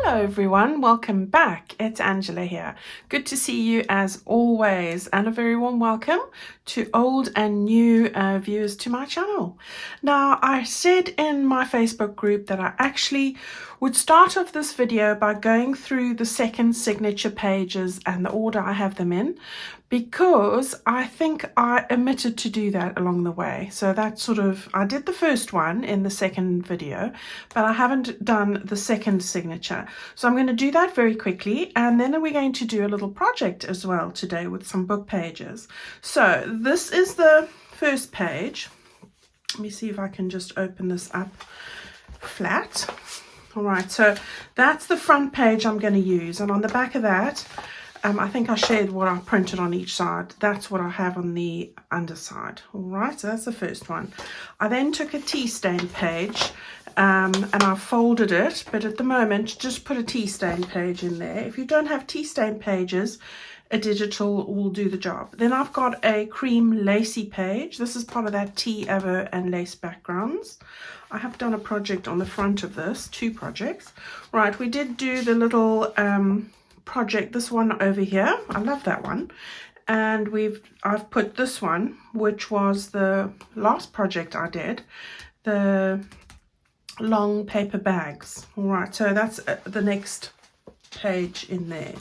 Hello everyone, welcome back. It's Angela here. Good to see you as always, and a very warm welcome to old and new viewers to my channel. Now, I said in my Facebook group that I actually would start off this video by going through the second signature pages and the order I have them in, because I think I omitted to do that along the way. So that I did the first one in the second video, but I haven't done the second signature. So I'm going to do that very quickly, and then we're going to do a little project as well today with some book pages. So this is the first page. Let me see if I can just open this up flat. All right, so that's the front page I'm going to use, and on the back of that, I think I shared what I printed on each side. That's what I have on the underside. All right, so that's the first one. I then took a tea stain page and I folded it, but at the moment, just put a tea stain page in there. If you don't have tea stain pages, a digital will do the job. Then I've got a cream lacy page. This is part of that tea, avo, and lace backgrounds. I have done a project on the front of this, 2 projects. Right, we did do the little project, this one over here. I love that one. And I've put this one, which was the last project I did, the long paper bags. All right, so that's the next page in there.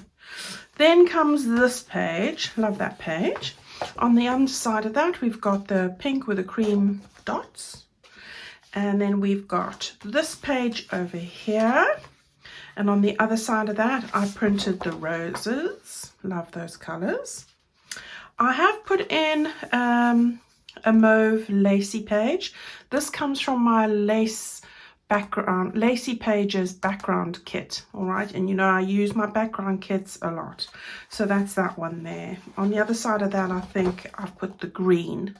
Then comes this page. Love that page. On the underside of that, we've got the pink with the cream dots, and then we've got this page over here. And on the other side of that, I printed the roses. Love those colors. I have put in a mauve lacy page. This comes from my Lacy Pages background kit. All right, and you know I use my background kits a lot. So that's that one there. On the other side of that, I think I've put the green,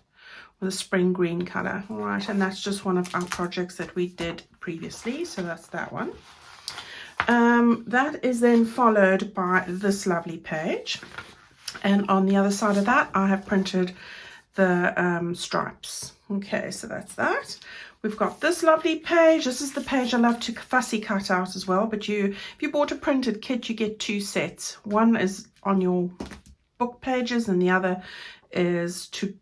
the spring green color. All right, and that's just one of our projects that we did previously. So that's that one. That is then followed by this lovely page, and on the other side of that I have printed the stripes. Okay, so that's that. We've got this lovely page. This is the page I love to fussy cut out as well, but if you bought a printed kit, you get 2 sets. One is on your book pages and the other is to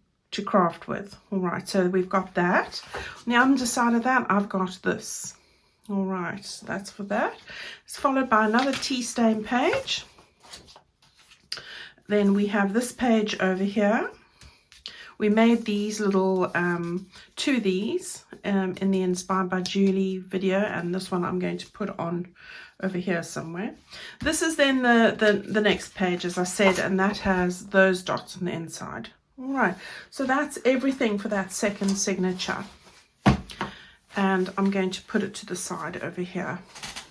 craft with. All right, so we've got that. On the underside of that, I've got this. All right, so that's for that. It's followed by another tea stain page. Then we have this page over here. We made these little 2 of these in the Inspired by Julie video, and this one I'm going to put on over here somewhere. This is then the next page, as I said, and that has those dots on the inside. All right, so that's everything for that second signature. And I'm going to put it to the side over here.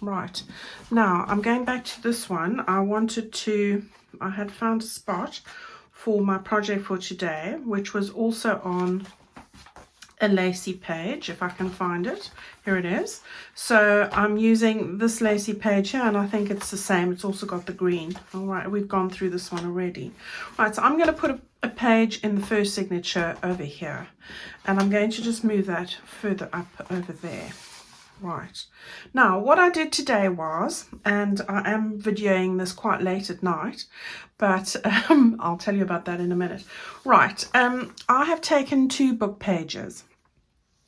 Right, now I'm going back to this one. I had found a spot for my project for today, which was also on a lacy page, if I can find it. Here it is. So I'm using this lacy page here, and I think it's the same. It's also got the green. All right, we've gone through this one already. Right, so I'm going to put a page in the first signature over here, and I'm going to just move that further up over there. Right, now what I did today was, and I am videoing this quite late at night, but I'll tell you about that in a minute. Right, I have taken 2 book pages.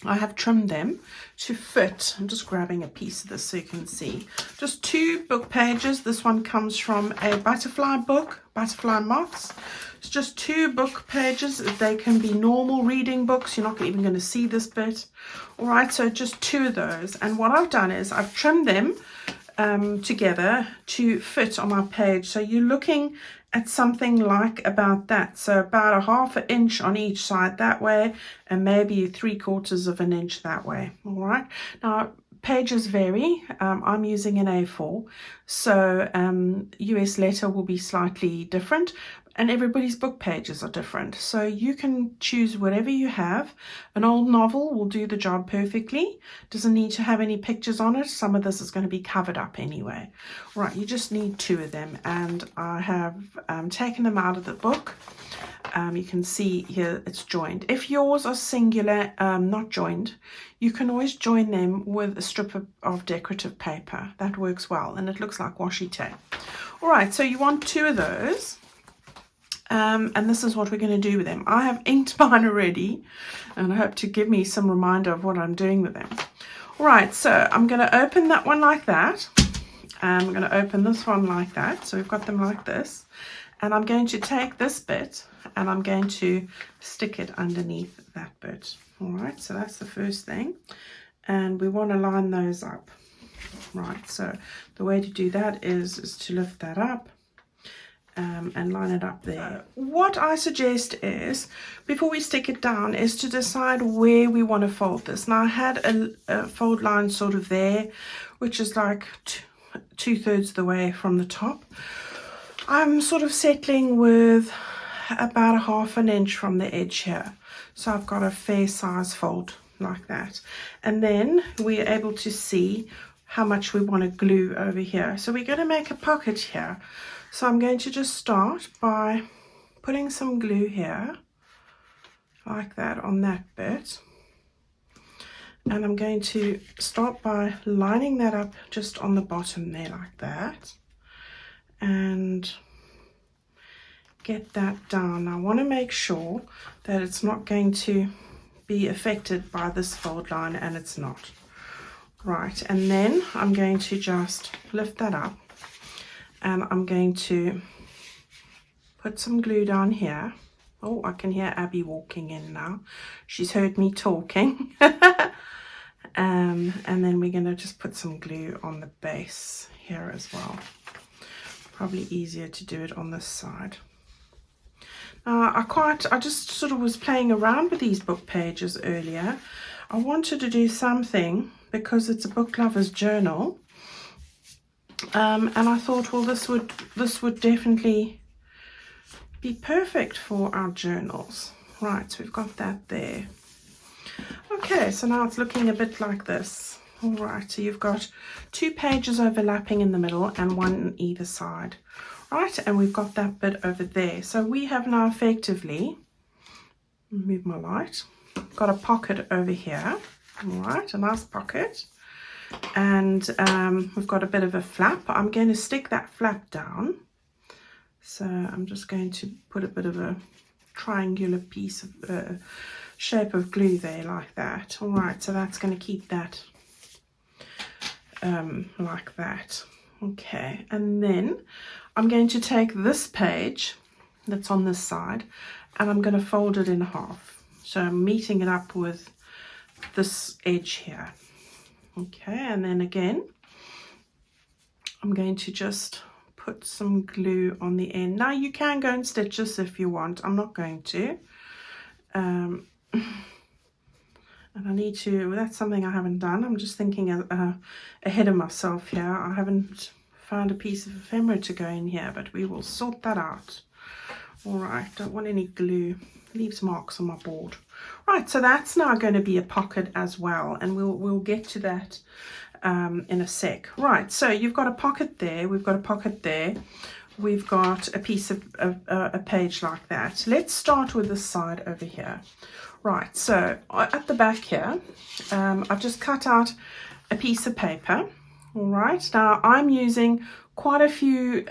I have trimmed them to fit. I'm just grabbing a piece of this so you can see. Just 2 book pages. This one comes from a butterfly book, Butterfly Moths. It's just 2 book pages. They can be normal reading books. You're not even going to see this bit. All right, so just 2 of those. And what I've done is I've trimmed them together to fit on my page. So you're looking at something like about that. So about a 1/2 inch on each side that way, and maybe 3/4 of an inch that way. All right. Now, pages vary. I'm using an A4, so US letter will be slightly different, and everybody's book pages are different. So you can choose whatever you have. An old novel will do the job perfectly. Doesn't need to have any pictures on it. Some of this is going to be covered up anyway. Right, you just need 2 of them, and I have taken them out of the book. You can see here it's joined. If yours are singular, not joined, you can always join them with a strip of decorative paper. That works well, and it looks like washi tape. All right, so you want 2 of those. And this is what we're going to do with them. I have inked mine already, and I hope to give me some reminder of what I'm doing with them. All right, so I'm going to open that one like that. And I'm going to open this one like that. So we've got them like this. And I'm going to take this bit and I'm going to stick it underneath that bit. All right, so that's the first thing. And we want to line those up. Right, so the way to do that is to lift that up. And line it up there. What I suggest is, before we stick it down, is to decide where we want to fold this. Now I had a fold line sort of there, which is like 2/3 of the way from the top. I'm sort of settling with about 1/2 inch from the edge here. So I've got a fair size fold like that. And then we're able to see how much we want to glue over here. So we're going to make a pocket here. So I'm going to just start by putting some glue here, like that, on that bit. And I'm going to start by lining that up just on the bottom there, like that. And get that down. I want to make sure that it's not going to be affected by this fold line, and it's not. Right, and then I'm going to just lift that up. And I'm going to put some glue down here. Oh, I can hear Abby walking in now. She's heard me talking. And then we're going to just put some glue on the base here as well. Probably easier to do it on this side. I just sort of was playing around with these book pages earlier. I wanted to do something because it's a book lover's journal. And I thought, well, this would definitely be perfect for our journals. Right, so we've got that there. Okay, so now it's looking a bit like this. All right, so you've got 2 pages overlapping in the middle and 1 on either side. Right, and we've got that bit over there. So we have now effectively, move my light, got a pocket over here. All right, a nice pocket. And we've got a bit of a flap. I'm going to stick that flap down. So I'm just going to put a bit of a triangular piece of shape of glue there, like that. All right, so that's going to keep that like that. Okay, and then I'm going to take this page that's on this side and I'm going to fold it in half. So I'm meeting it up with this edge here. Okay, and then again, I'm going to just put some glue on the end. Now you can go and stitch this if you want. I'm not going to. And I need to, that's something I haven't done. I'm just thinking ahead of myself here. I haven't found a piece of ephemera to go in here, but we will sort that out. All right, don't want any glue. Leaves marks on my board. Right, so that's now going to be a pocket as well, and we'll get to that in a sec. Right, so you've got a pocket there, we've got a pocket there, we've got a piece of a page like that. Let's start with this side over here. Right, so at the back here, I've just cut out a piece of paper. All right, now I'm using quite a few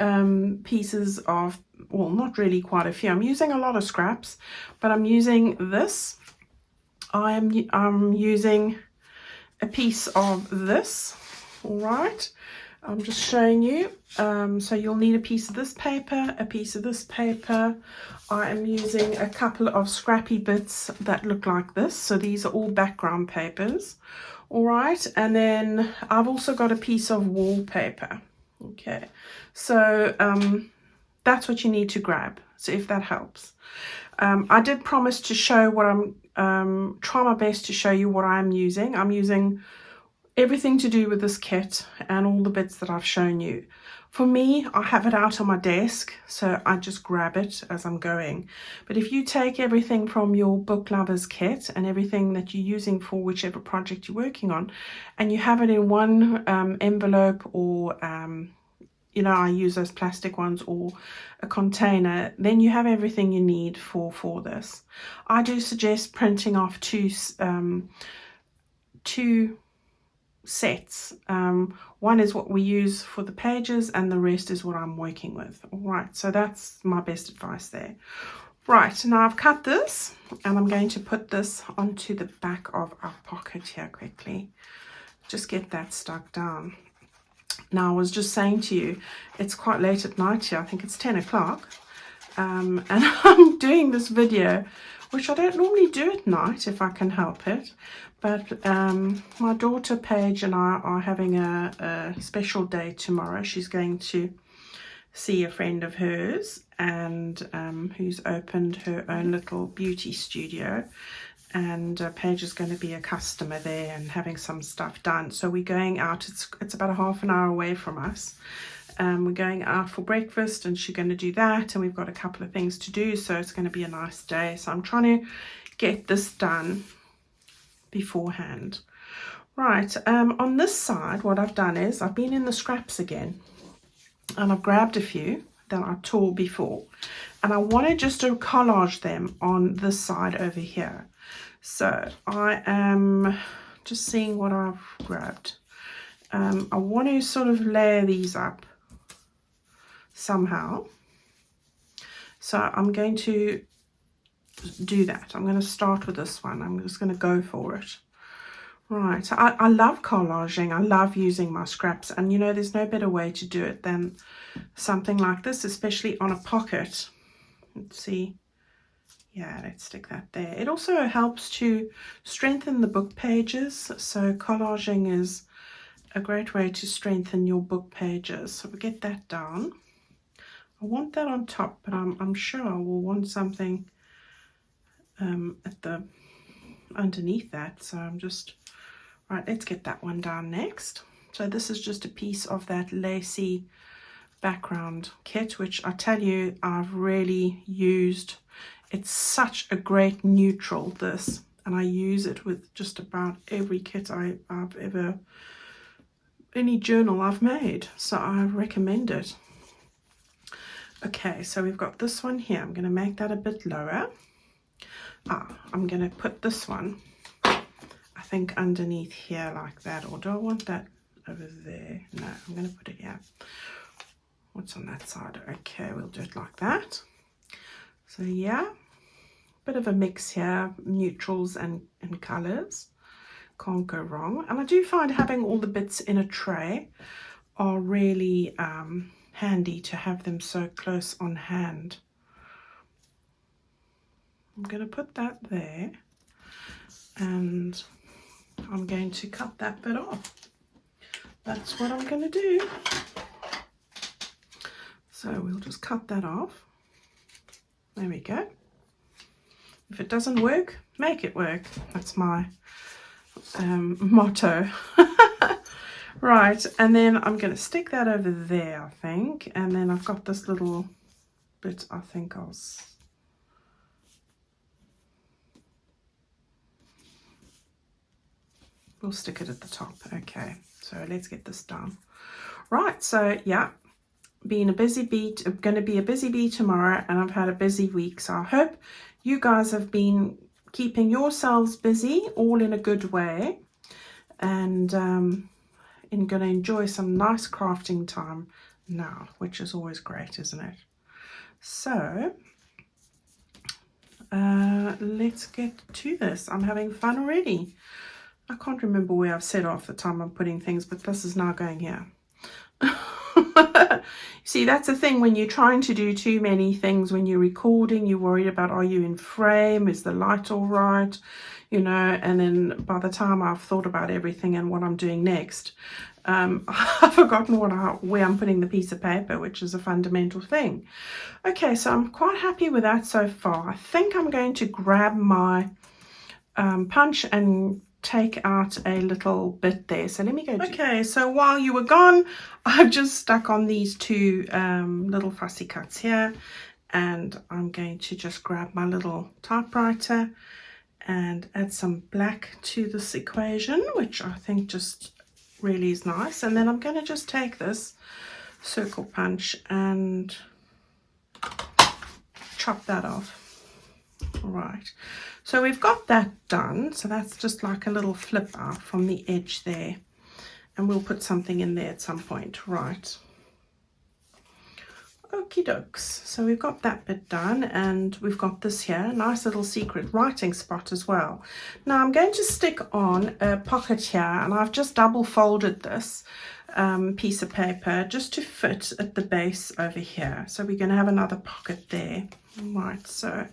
pieces of, well, not really quite a few. I'm using a lot of scraps, but I'm using this. I'm using a piece of this. All right, I'm just showing you. So you'll need a piece of this paper, a piece of this paper. I am using a couple of scrappy bits that look like this. So these are all background papers. All right, and then I've also got a piece of wallpaper. Okay, so that's what you need to grab. So if that helps. I did promise to show what I'm, try my best to show you what I'm using. I'm using everything to do with this kit and all the bits that I've shown you. For me, I have it out on my desk, so I just grab it as I'm going. But if you take everything from your book lovers kit and everything that you're using for whichever project you're working on, and you have it in one envelope or you know, I use those plastic ones or a container, then you have everything you need for this. I do suggest printing off two sets. One is what we use for the pages and the rest is what I'm working with. All right, so that's my best advice there. Right, now I've cut this and I'm going to put this onto the back of our pocket here quickly. Just get that stuck down. Now, I was just saying to you, it's quite late at night here. I think it's 10 o'clock. And I'm doing this video, which I don't normally do at night if I can help it. But my daughter Paige and I are having a special day tomorrow. She's going to see a friend of hers and who's opened her own little beauty studio. And Paige is going to be a customer there and having some stuff done. So we're going out. It's about a half an hour away from us. We're going out for breakfast and she's going to do that. And we've got a couple of things to do. So it's going to be a nice day. So I'm trying to get this done beforehand. Right. On this side, what I've done is I've been in the scraps again. And I've grabbed a few that I tore before. And I wanted just to collage them on this side over here. So I am just seeing what I've grabbed. I want to sort of layer these up somehow. So I'm going to do that. I'm going to start with this one. I'm just going to go for it. Right. So I love collaging. I love using my scraps. And you know, there's no better way to do it than something like this, especially on a pocket. Let's see. Yeah, let's stick that there. It also helps to strengthen the book pages. So collaging is a great way to strengthen your book pages. So we get that down. I want that on top, but I'm sure I will want something at the underneath that. So I'm just, right, let's get that one down next. So this is just a piece of that lacy background kit, which I tell you I've really used. It's such a great neutral, this, and I use it with just about every kit I've ever, any journal I've made, so I recommend it. Okay, so we've got this one here. I'm going to make that a bit lower. I'm going to put this one, I think, underneath here like that, or do I want that over there? No, I'm going to put it here. What's on that side? Okay, we'll do it like that. So yeah, bit of a mix here, neutrals and colors. Can't go wrong. And I do find having all the bits in a tray are really handy to have them so close on hand. I'm going to put that there and I'm going to cut that bit off. That's what I'm going to do. So we'll just cut that off. There we go. If it doesn't work, make it work. That's my motto. Right, and then I'm going to stick that over there, I think. And then I've got this little bit, I think we'll stick it at the top. Okay, so let's get this done. Right, so yeah, being a busy bee, going to be a busy bee tomorrow, and I've had a busy week. So I hope you guys have been keeping yourselves busy, all in a good way, and going to enjoy some nice crafting time now, which is always great, isn't it? So let's get to this. I'm having fun already. I can't remember where I've set off the time I'm putting things, but this is now going here. See, that's the thing when you're trying to do too many things. When you're recording, you're worried about, are you in frame, is the light all right, you know, and then by the time I've thought about everything and what I'm doing next, I've forgotten where I'm putting the piece of paper, which is a fundamental thing. Okay, so I'm quite happy with that so far. I think I'm going to grab my punch and take out a little bit there. So let me go. Okay, so while you were gone, I've just stuck on these two little fussy cuts here, and I'm going to just grab my little typewriter and add some black to this equation, which I think just really is nice. And then I'm going to just take this circle punch and chop that off. Right, so we've got that done. So that's just like a little flip out from the edge there, and we'll put something in there at some point. Right, okie dokes. So we've got that bit done, and we've got this here, nice little secret writing spot as well. Now I'm going to stick on a pocket here, and I've just double folded this piece of paper just to fit at the base over here. So we're going to have another pocket there. Right, so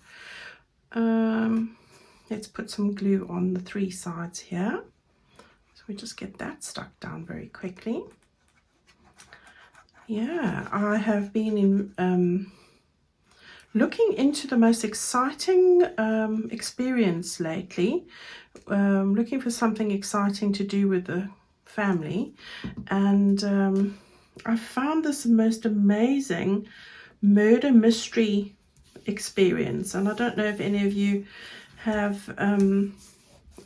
let's put some glue on the 3 sides here. So we just get that stuck down very quickly. Yeah, I have been looking into the most exciting experience lately, looking for something exciting to do with the family, and I found this most amazing murder mystery experience. And I don't know if any of you have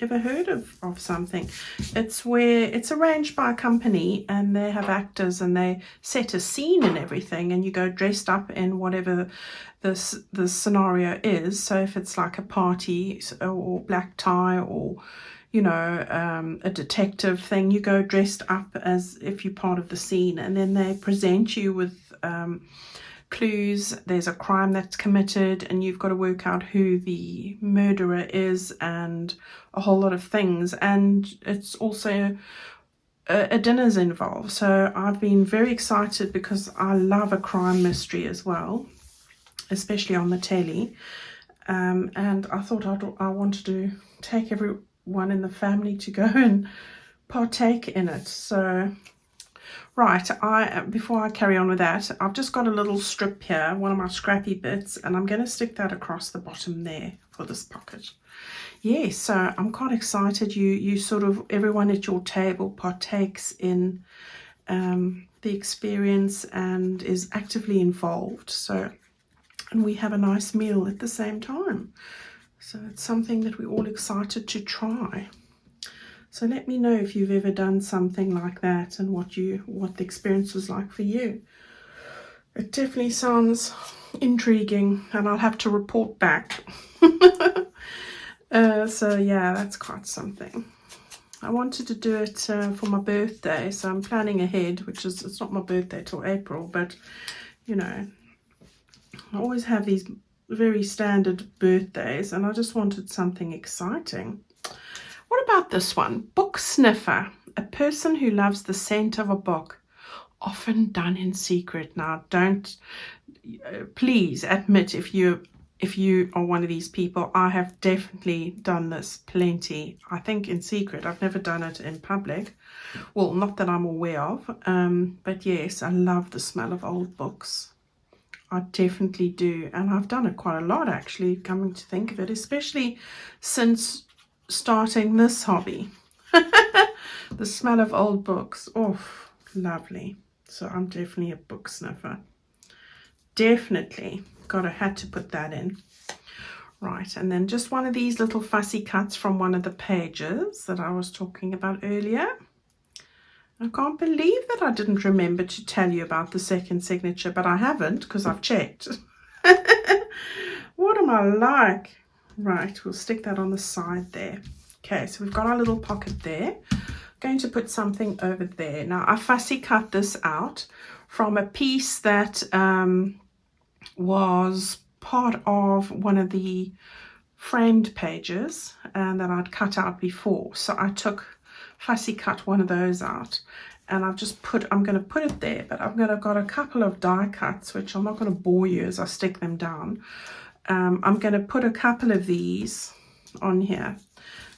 ever heard of something. It's where it's arranged by a company, and they have actors, and they set a scene and everything, and you go dressed up in whatever the scenario is. So if it's like a party or black tie, or you know, a detective thing, you go dressed up as if you're part of the scene, and then they present you with clues. There's a crime that's committed, and you've got to work out who the murderer is, and a whole lot of things. And it's also a dinner's involved. So I've been very excited because I love a crime mystery as well, especially on the telly. And I thought I wanted to take everyone in the family to go and partake in it. So right, before I carry on with that, I've just got a little strip here, one of my scrappy bits, and I'm going to stick that across the bottom there for this pocket. Yes, so I'm quite excited. You sort of, everyone at your table partakes in the experience and is actively involved. So, and we have a nice meal at the same time. So it's something that we're all excited to try. So let me know if you've ever done something like that, and what the experience was like for you. It definitely sounds intriguing, and I'll have to report back. So yeah, that's quite something. I wanted to do it for my birthday, so I'm planning ahead, it's not my birthday till April, but you know, I always have these very standard birthdays, and I just wanted something exciting. What about this one? Book sniffer, a person who loves the scent of a book, often done in secret. Now, don't please admit if you are one of these people. I have definitely done this plenty. I think in secret. I've never done it in public. Well, not that I'm aware of. But yes, I love the smell of old books. I definitely do. And I've done it quite a lot, actually, coming to think of it, especially since starting this hobby. The smell of old books. Oh, lovely. So I'm definitely a book sniffer. Definitely had to put that in. Right, and then just one of these little fussy cuts from one of the pages that I was talking about earlier. I can't believe that I didn't remember to tell you about the second signature, but I haven't, because I've checked. What am I like? Right, we'll stick that on the side there. Okay, so we've got our little pocket there. Going to put something over there. Now, I fussy cut this out from a piece that was part of one of the framed pages and that I'd cut out before. So I fussy cut one of those out, and I'm going to put it there, but I've got a couple of die cuts, which I'm not going to bore you as I stick them down. I'm going to put a couple of these on here.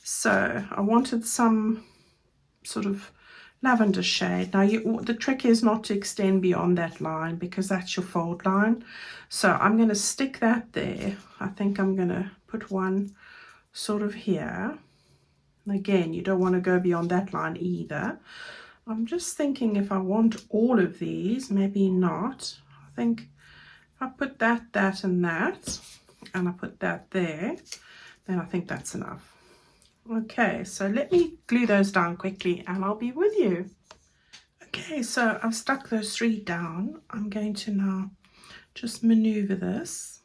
So I wanted some sort of lavender shade. Now the trick is not to extend beyond that line, because that's your fold line. So I'm going to stick that there. I think I'm going to put one sort of here. And again, you don't want to go beyond that line either. I'm just thinking if I want all of these, maybe not. I think if I put that, and that, and I put that there, then I think that's enough. Okay, so let me glue those down quickly and I'll be with you. Okay, so I've stuck those 3 down. I'm going to now just maneuver this.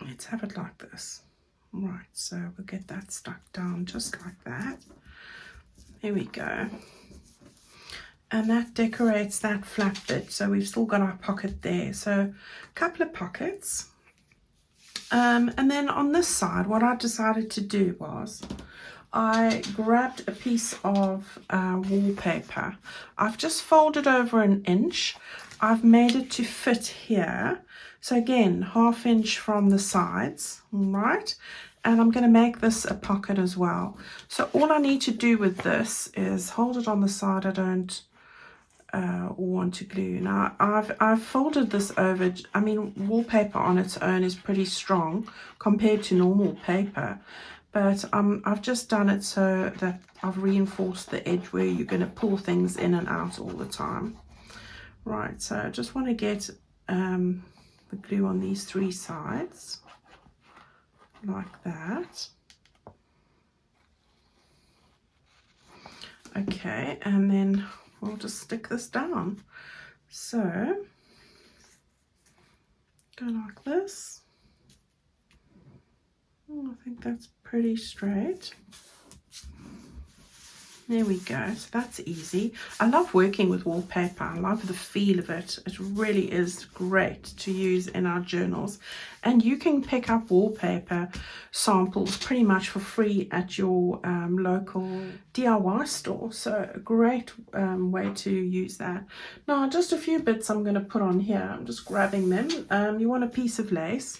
Let's have it like this. Right, so we'll get that stuck down just like that. There we go. And that decorates that flat bit. So we've still got our pocket there. So a couple of pockets. And then on this side, what I decided to do was I grabbed a piece of wallpaper. I've just folded over 1 inch. I've made it to fit here. So again, 1/2 inch from the sides, all right? And I'm going to make this a pocket as well. So all I need to do with this is hold it on the side. I don't want to glue. Now I've folded this over. I mean, wallpaper on its own is pretty strong compared to normal paper, but I've just done it so that I've reinforced the edge where you're going to pull things in and out all the time. Right, so I just want to get the glue on these 3 sides like that. Okay, and then we'll just stick this down. So go like this. Oh, I think that's pretty straight. There we go. So that's easy. I love working with wallpaper. I love the feel of it. It really is great to use in our journals. And you can pick up wallpaper samples pretty much for free at your local DIY store. So a great way to use that. Now, just a few bits I'm going to put on here. I'm just grabbing them. You want a piece of lace.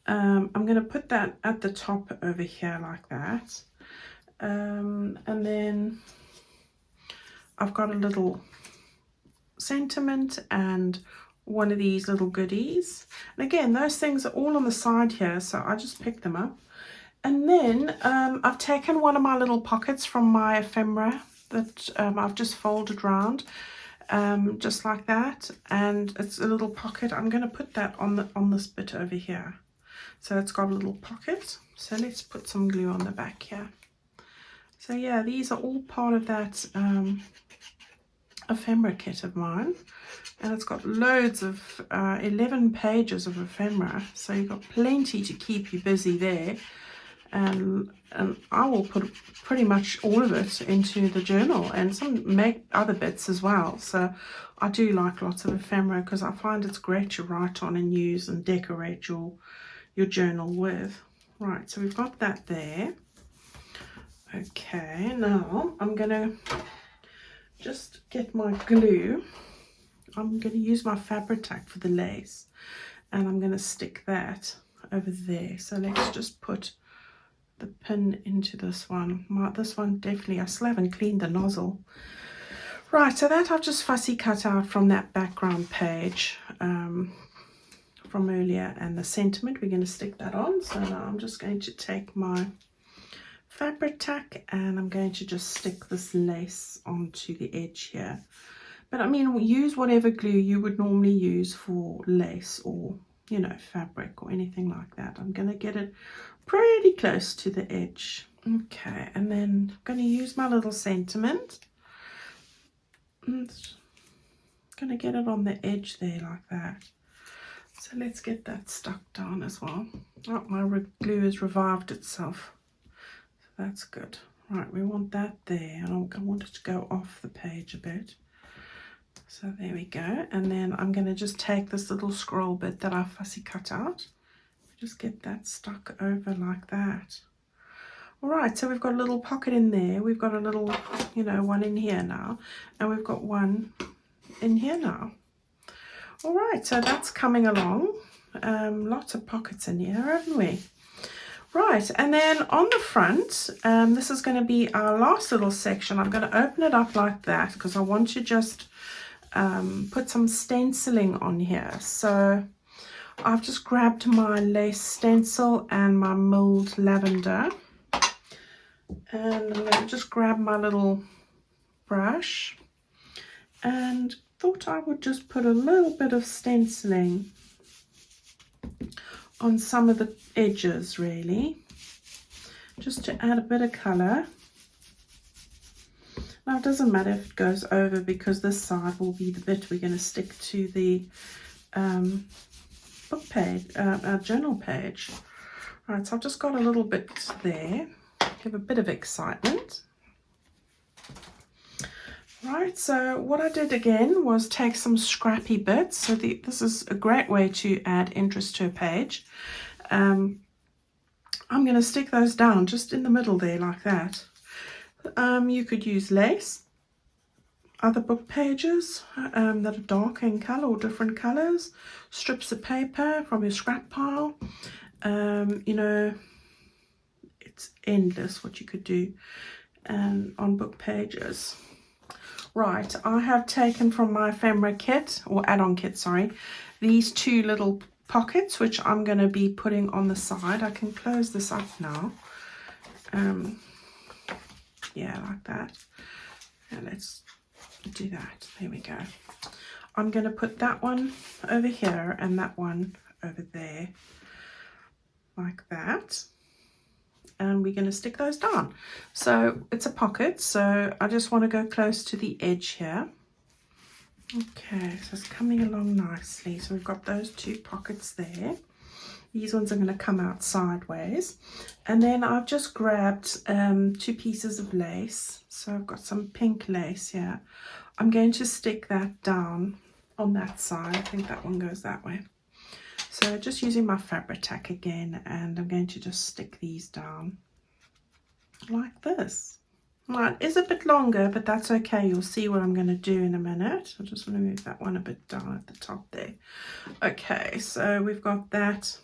I'm going to put that at the top over here like that. And then I've got a little sentiment and one of these little goodies. And again, those things are all on the side here, so I just picked them up. And then I've taken one of my little pockets from my ephemera that I've just folded round, just like that. And it's a little pocket. I'm going to put that on this bit over here. So it's got a little pocket. So let's put some glue on the back here. So yeah, these are all part of that ephemera kit of mine, and it's got loads of 11 pages of ephemera, so you've got plenty to keep you busy there. And I will put pretty much all of it into the journal and make other bits as well. So I do like lots of ephemera because I find it's great to write on and use and decorate your journal with. Right, so we've got that there. Okay, now I'm going to just get my glue. I'm going to use my Fabri-Tac for the lace, and I'm going to stick that over there. So let's just put the pin into this one. This one definitely, I still haven't cleaned the nozzle. Right, so that I've just fussy cut out from that background page from earlier, and the sentiment, we're going to stick that on. So now I'm just going to take my Fabri-Tac and I'm going to just stick this lace onto the edge here. But I mean, use whatever glue you would normally use for lace or, you know, fabric or anything like that. I'm going to get it pretty close to the edge. Okay, and then I'm going to use my little sentiment. I'm going to get it on the edge there like that. So let's get that stuck down as well. Oh, my glue has revived itself. That's good. Right, we want that there, and I want it to go off the page a bit. So there we go. And then I'm going to just take this little scroll bit that I fussy cut out. Just get that stuck over like that. All right, so we've got a little pocket in there. We've got a little, you know, one in here now. And we've got one in here now. All right, so that's coming along. Lots of pockets in here, haven't we? Right, and then on the front, this is going to be our last little section. I'm going to open it up like that because I want to just put some stenciling on here. So I've just grabbed my lace stencil and my milled lavender. And I'm going to just grab my little brush and thought I would just put a little bit of stenciling on some of the edges, really, just to add a bit of colour. Now it doesn't matter if it goes over, because this side will be the bit we're going to stick to the book page, our journal page. Right, so I've just got a little bit there, give a bit of excitement. Right, so what I did again was take some scrappy bits. So this is a great way to add interest to a page. I'm going to stick those down just in the middle there like that. You could use lace, other book pages that are dark in colour or different colours, strips of paper from your scrap pile. You know, it's endless what you could do on book pages. Right, I have taken from my ephemera kit, or add-on kit, sorry, these two little pockets, which I'm going to be putting on the side. I can close this up now. Yeah, like that. And let's do that. There we go. I'm going to put that one over here and that one over there, like that. And we're going to stick those down. So it's a pocket, so I just want to go close to the edge here. Okay, so it's coming along nicely. So we've got those two pockets there. These ones are going to come out sideways. And then I've just grabbed 2 pieces of lace. So I've got some pink lace here. I'm going to stick that down on that side. I think that one goes that way. So just using my fabric tack again, and I'm going to just stick these down like this. Right, it is a bit longer, but that's okay. You'll see what I'm going to do in a minute. I just want to move that one a bit down at the top there. Okay, so we've got that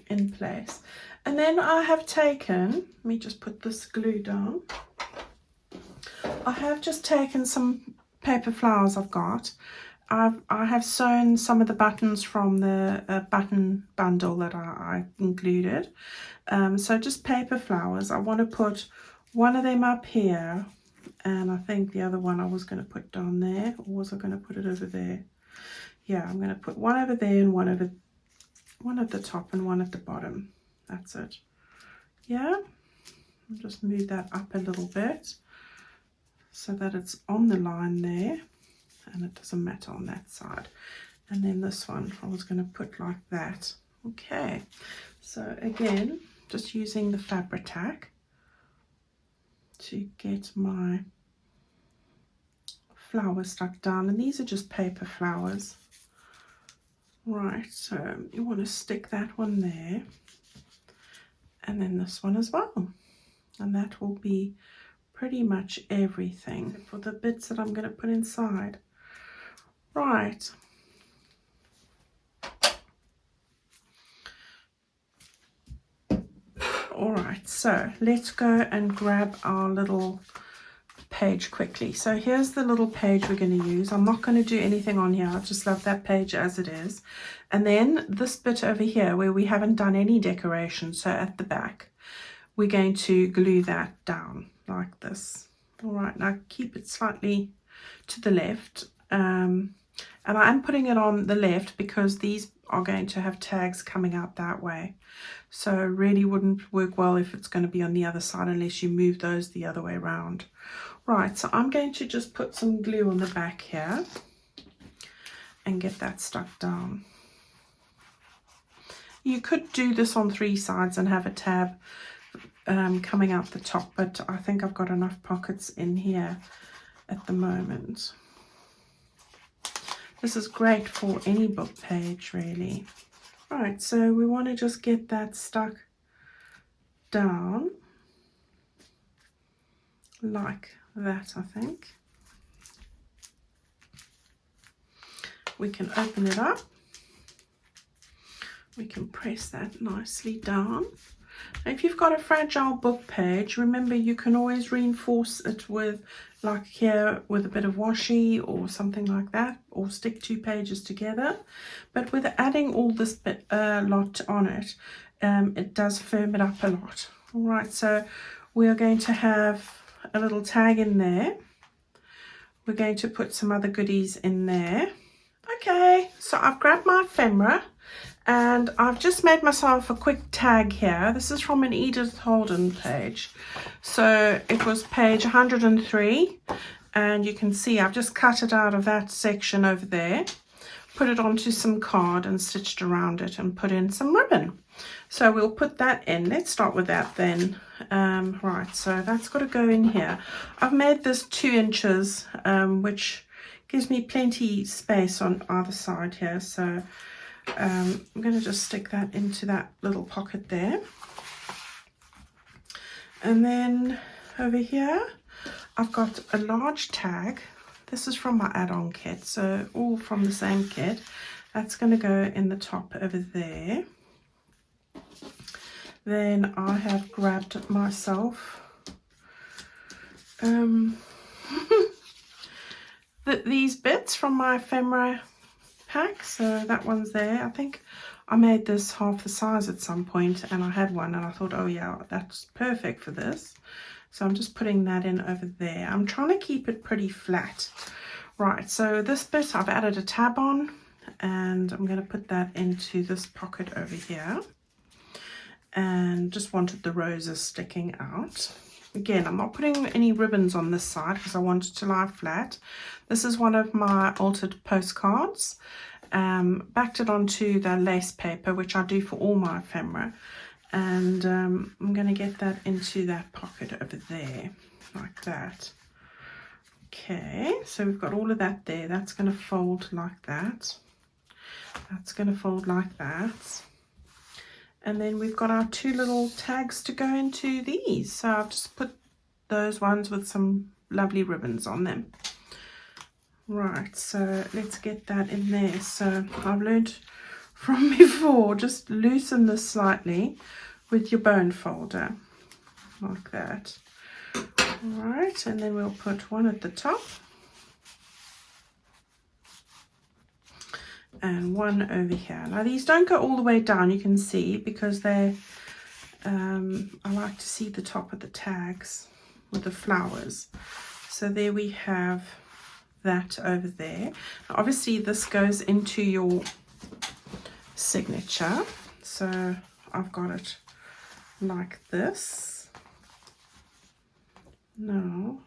in place. And then I have taken, let me just put this glue down. I have just taken some paper flowers I've got. I have sewn some of the buttons from the button bundle that I included. So just paper flowers. I want to put one of them up here, and I think the other one I was going to put down there, or was I going to put it over there? Yeah, I'm going to put one over there and one at the top and one at the bottom. That's it. Yeah, I'll just move that up a little bit so that it's on the line there. And it doesn't matter on that side. And then this one I was going to put like that. Okay, so again, just using the fabric tack to get my flowers stuck down. And these are just paper flowers. Right, so you want to stick that one there, and then this one as well. And that will be pretty much everything for the bits that I'm going to put inside. Right. All right, so let's go and grab our little page quickly. So here's the little page we're going to use. I'm not going to do anything on here. I just love that page as it is. And then this bit over here where we haven't done any decoration, so at the back, we're going to glue that down like this. All right, now keep it slightly to the left. And I'm putting it on the left because these are going to have tags coming out that way. So really wouldn't work well if it's going to be on the other side unless you move those the other way around. Right, so I'm going to just put some glue on the back here and get that stuck down. You could do this on 3 sides and have a tab coming out the top, but I think I've got enough pockets in here at the moment. This is great for any book page, really. Right, so we want to just get that stuck down like that, I think. We can open it up. We can press that nicely down. Now, if you've got a fragile book page, remember you can always reinforce it with, like here, with a bit of washi or something like that, or stick 2 pages together. But with adding all this bit lot on it, it does firm it up a lot. All right, so we are going to have a little tag in there. We're going to put some other goodies in there. Okay, so I've grabbed my ephemera and I've just made myself a quick tag here. This is from an Edith Holden page. So it was page 103, and you can see I've just cut it out of that section over there, put it onto some card and stitched around it and put in some ribbon. So we'll put that in. Let's start with that then. Right, so that's got to go in here. I've made this 2 inches, which gives me plenty space on either side here. So I'm going to just stick that into that little pocket there. And then over here, I've got a large tag. This is from my add-on kit, so all from the same kit. That's going to go in the top over there. Then I have grabbed myself these bits from my ephemera pack. So that one's there. I think I made this half the size at some point, and I had one and I thought, oh yeah, that's perfect for this. So I'm just putting that in over there. I'm trying to keep it pretty flat. Right, so this bit I've added a tab on, and I'm going to put that into this pocket over here. And just wanted the roses sticking out. Again, I'm not putting any ribbons on this side because I want it to lie flat. This is one of my altered postcards. Backed it onto the lace paper, which I do for all my ephemera. And I'm going to get that into that pocket over there, like that. Okay, so we've got all of that there. That's going to fold like that. That's going to fold like that. And then we've got our 2 little tags to go into these. So I've just put those ones with some lovely ribbons on them. Right, so let's get that in there. So I've learned from before, just loosen this slightly with your bone folder, like that. All right, and then we'll put one at the top. And one over here. Now these don't go all the way down, you can see, because they're I like to see the top of the tags with the flowers. So there we have that over there. Now, obviously this goes into your signature, so I've got it like this. No,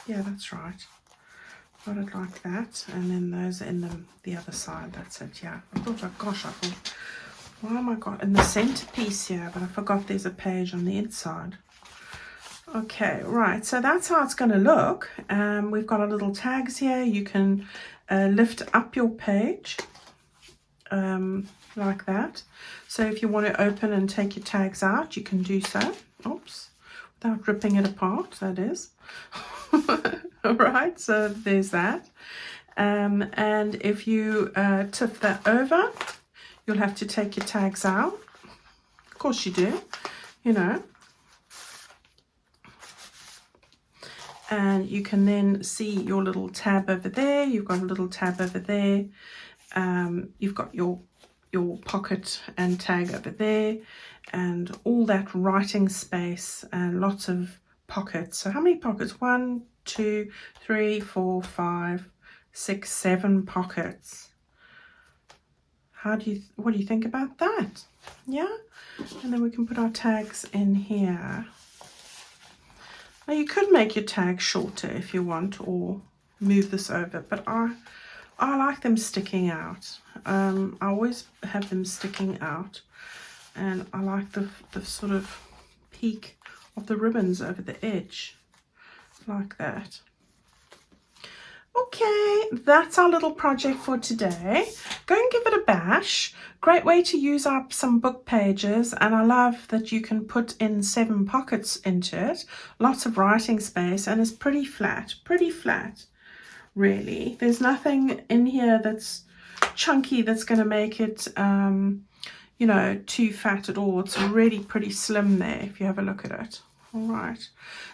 yeah, that's right. Got it like that, and then those are in the other side. That's it. Yeah, I thought, why am I got in the centerpiece here? But I forgot there's a page on the inside. Okay, right. So that's how it's going to look. We've got our little tags here. You can lift up your page like that. So if you want to open and take your tags out, you can do so. Oops, without ripping it apart. That is. All right, so there's that. And if you tip that over, you'll have to take your tags out. Of course you do, you know. And you can then see your little tab over there. You've got a little tab over there. You've got your pocket and tag over there, and all that writing space and lots of pockets. So how many pockets? 1, 2, 3, 4, 5, 6, 7 pockets. What do you think about that? Yeah, and then we can put our tags in here. Now you could make your tags shorter if you want, or move this over, but I like them sticking out. I always have them sticking out, and I like the sort of peak of the ribbons over the edge, like that. Okay, that's our little project for today. Go and give it a bash. Great way to use up some book pages, and I love that you can put in 7 pockets into it. Lots of writing space, and it's pretty flat, really. There's nothing in here that's chunky that's going to make it, you know, too fat at all. It's really pretty slim there if you have a look at it. All right,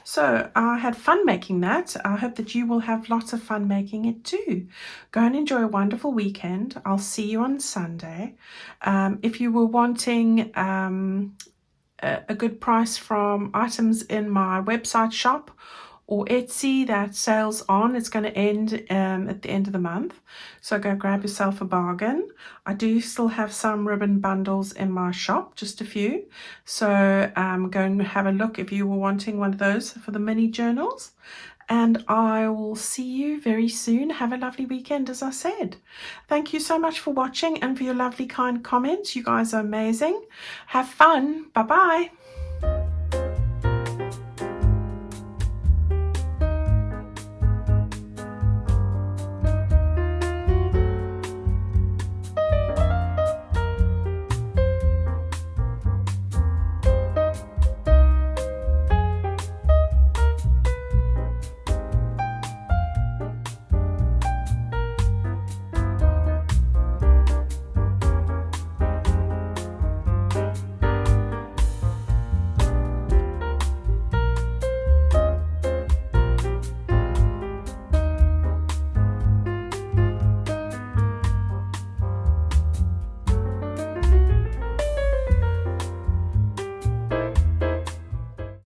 so I had fun making that. I hope that you will have lots of fun making it too. Go and enjoy a wonderful weekend. I'll see you on Sunday. If you were wanting a good price from items in my website shop or Etsy, that sale's on. It's going to end at the end of the month, so go grab yourself a bargain. I do still have some ribbon bundles in my shop, just a few, so go and have a look if you were wanting one of those for the mini journals. and I will see you very soon. Have a lovely weekend, as I said. Thank you so much for watching and for your lovely kind comments. You guys are amazing. Have fun. Bye bye.